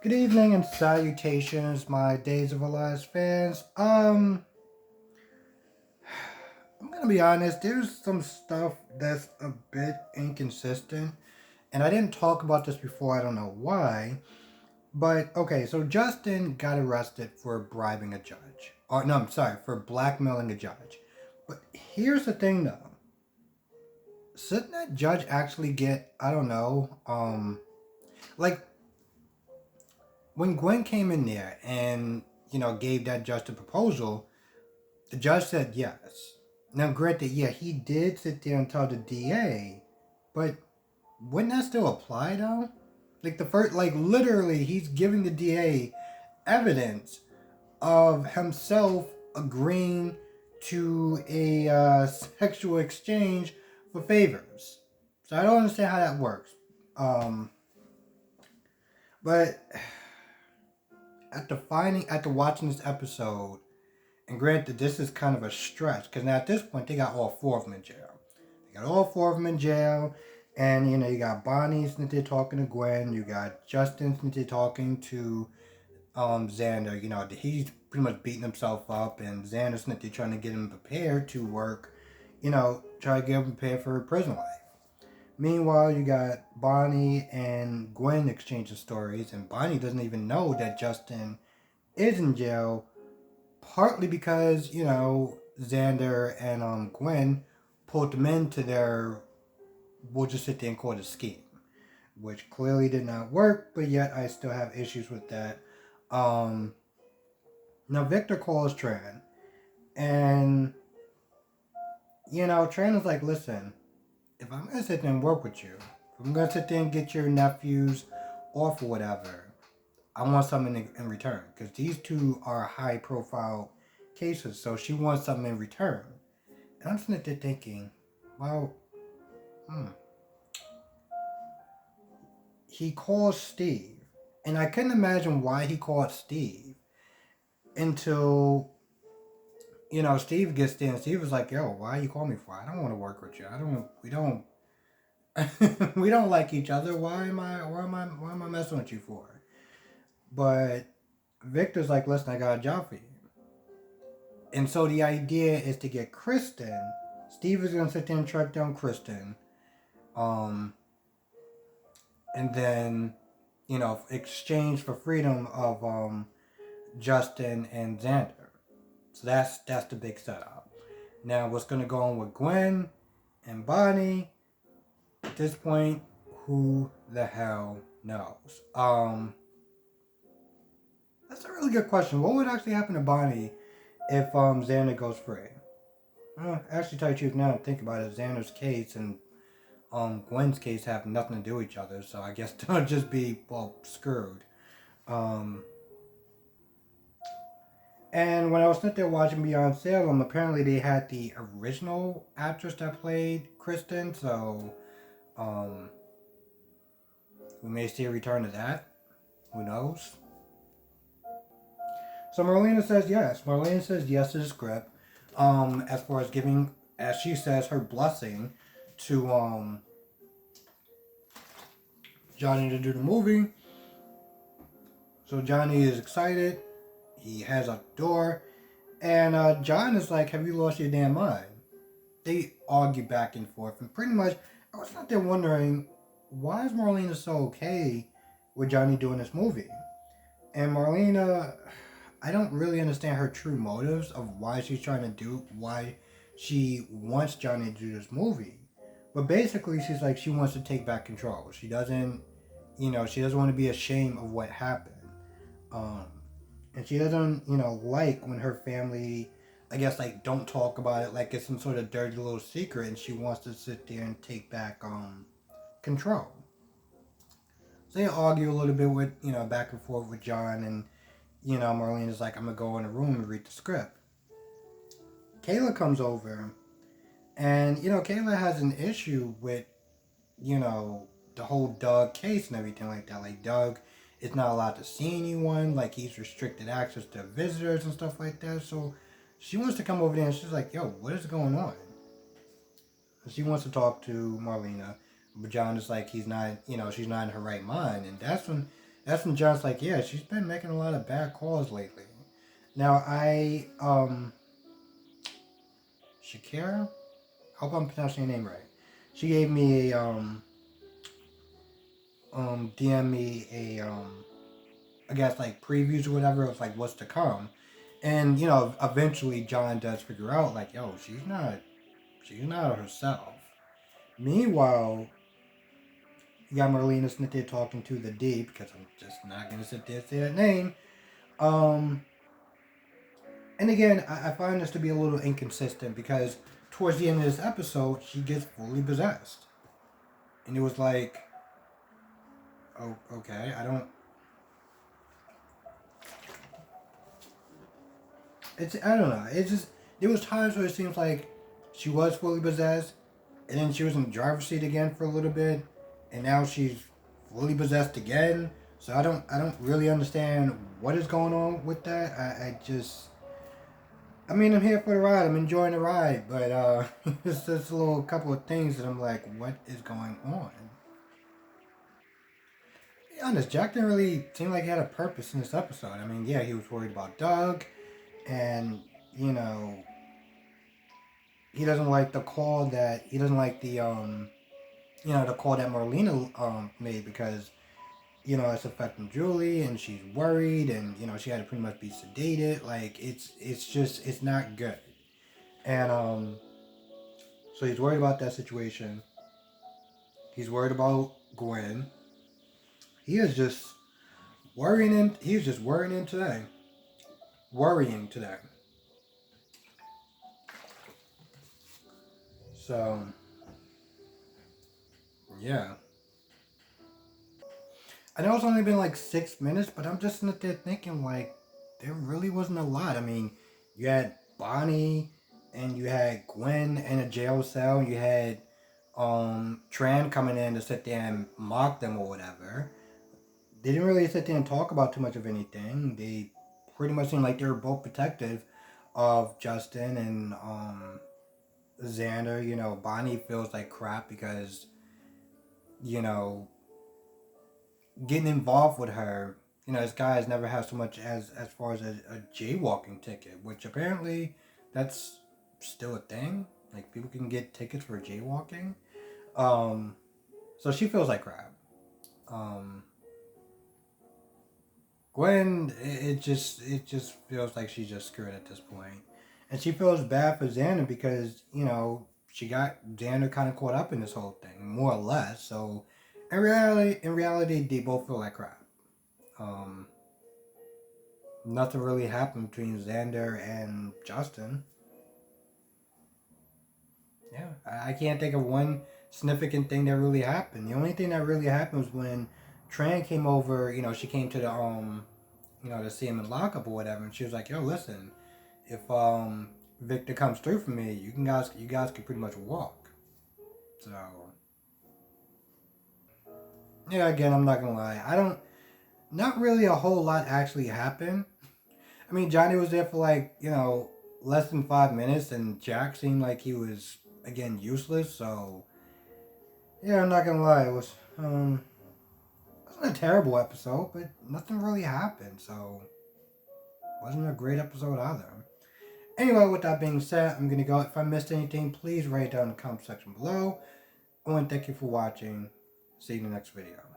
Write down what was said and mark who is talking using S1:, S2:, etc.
S1: Good evening and salutations, my Days of Our Lives fans. I'm gonna be honest, there's some stuff that's a bit inconsistent, and I didn't talk about this before, I don't know why. But okay, so Justin got arrested for bribing a judge. Or no, I'm sorry, for blackmailing a judge. But here's the thing though. Shouldn't that judge actually get, I don't know, like when Gwen came in there and, gave that judge the proposal, the judge said yes. Now, granted, yeah, he did sit there and tell the DA, but wouldn't that still apply though? Like the first, like literally, he's giving the DA evidence of himself agreeing to a sexual exchange for favors. So I don't understand how that works. Um, but after watching this episode, and granted, this is kind of a stretch because now at this point they got all four of them in jail. They got all four of them in jail, and you got Bonnie sitting there talking to Gwen. You got Justin sitting there talking to Xander. He's pretty much beating himself up, and Xander's sitting there trying to get him prepared to work. Try to get him prepared for prison life. Meanwhile, you got Bonnie and Gwen exchanging stories, and Bonnie doesn't even know that Justin is in jail, partly because Xander and Gwen pulled them into their, we'll just sit there and call it a scheme, which clearly did not work. But yet I still have issues with that. Um, Now Victor calls Tran, and Tran is like, "Listen, if I'm gonna sit there and work with you, if I'm gonna sit there and get your nephews off or whatever, I want something in return because these two are high profile cases. So she wants something in return." And I'm sitting there thinking, well, hmm. He calls Steve. And I couldn't imagine why he called Steve until, Steve gets there and Steve was like, yo, why you call me for? I don't want to work with you. We don't, we don't like each other. Why am I messing with you for? But Victor's like, listen, I got a job for you. And so the idea is to get Kristen. Steve is gonna sit there and track down Kristen, um, and then exchange for freedom of Justin and Xander. So that's the big setup. Now, what's gonna go on with Gwen and Bonnie? At this point, who the hell knows? That's a really good question. What would actually happen to Bonnie if Xander goes free? Actually, tell you the truth, now that I think about it, Xander's case and Gwen's case have nothing to do with each other, so I guess they'll just be, well, screwed. Um, and when I was sitting there watching Beyond Salem, apparently they had the original actress that played Kristen, so um, we may see a return to that. Who knows? So Marlena says yes. Marlena says yes to the script. As far as giving, as she says, her blessing to Johnny to do the movie. So Johnny is excited. He heads out the door. And John is like, have you lost your damn mind? They argue back and forth. And pretty much, I was not there wondering, why is Marlena so okay with Johnny doing this movie? And Marlena, I don't really understand her true motives of why she's trying to do, why she wants Johnny to do this movie. But basically, she's like, she wants to take back control. She doesn't, she doesn't want to be ashamed of what happened. Um, and she doesn't, like when her family, I guess, like, don't talk about it like it's some sort of dirty little secret, and she wants to sit there and take back control. So they argue a little bit with, back and forth with John, and Marlene is like, I'm gonna go in the room and read the script. Kayla comes over, and Kayla has an issue with, the whole Doug case and everything like that. Like Doug is not allowed to see anyone. Like he's restricted access to visitors and stuff like that. So she wants to come over there and she's like, "Yo, what is going on?" And she wants to talk to Marlena, but John is like, he's not. She's not in her right mind, and that's when That's when John's like, yeah, she's been making a lot of bad calls lately. Now Shakira, hope I'm pronouncing your name right. She gave me a DM me a I guess like previews or whatever of like what's to come. And eventually John does figure out like, yo, she's not herself. Meanwhile, you got Marlena sitting there talking to the D, because I'm just not gonna sit there and say that name. Um and again, I find this to be a little inconsistent because towards the end of this episode, she gets fully possessed. And it was like, oh, okay, I don't. I don't know. It's just there was times where it seems like she was fully possessed, and then she was in the driver's seat again for a little bit, and now she's fully possessed again. So I don't really understand what is going on with that. I mean, I'm here for the ride. I'm enjoying the ride, but it's just a little couple of things that I'm like, what is going on? To be honest, Jack didn't really seem like he had a purpose in this episode. I mean, yeah, he was worried about Doug, and you know, he doesn't like the call that he doesn't like the call that Marlena made because it's affecting Julie and she's worried and she had to pretty much be sedated. Like it's not good. And so he's worried about that situation. He's worried about Gwen. He is just he's just worrying today. Worrying today. So yeah. I know it's only been like 6 minutes, but I'm just sitting there thinking like there really wasn't a lot. I mean, you had Bonnie and you had Gwen in a jail cell. You had Tran coming in to sit there and mock them or whatever. They didn't really sit there and talk about too much of anything. They pretty much seemed like they were both protective of Justin and Xander. Bonnie feels like crap because you know getting involved with her, this guy has never had so much as far as a jaywalking ticket, which apparently that's still a thing. Like people can get tickets for jaywalking. Um, so she feels like crap. Um, Gwen, it just feels like she's just screwed at this point, and she feels bad for Xander because she got Xander kind of caught up in this whole thing, more or less. So in reality, they both feel like crap. Um, Nothing really happened between Xander and Justin. Yeah, I can't think of one significant thing that really happened. The only thing that really happened was when Tran came over. She came to the to see him in lockup or whatever, and she was like, "Yo, listen, if Victor comes through for me, you guys can pretty much walk." So yeah, again, I'm not gonna lie, I don't. Not really a whole lot actually happened. I mean, Johnny was there for like, less than 5 minutes, and Jack seemed like he was, again, useless. So, yeah, I'm not gonna lie. It wasn't a terrible episode, but nothing really happened. So, it wasn't a great episode either. Anyway, with that being said, I'm gonna go. If I missed anything, please write it down in the comment section below. I want to thank you for watching. See you in the next video.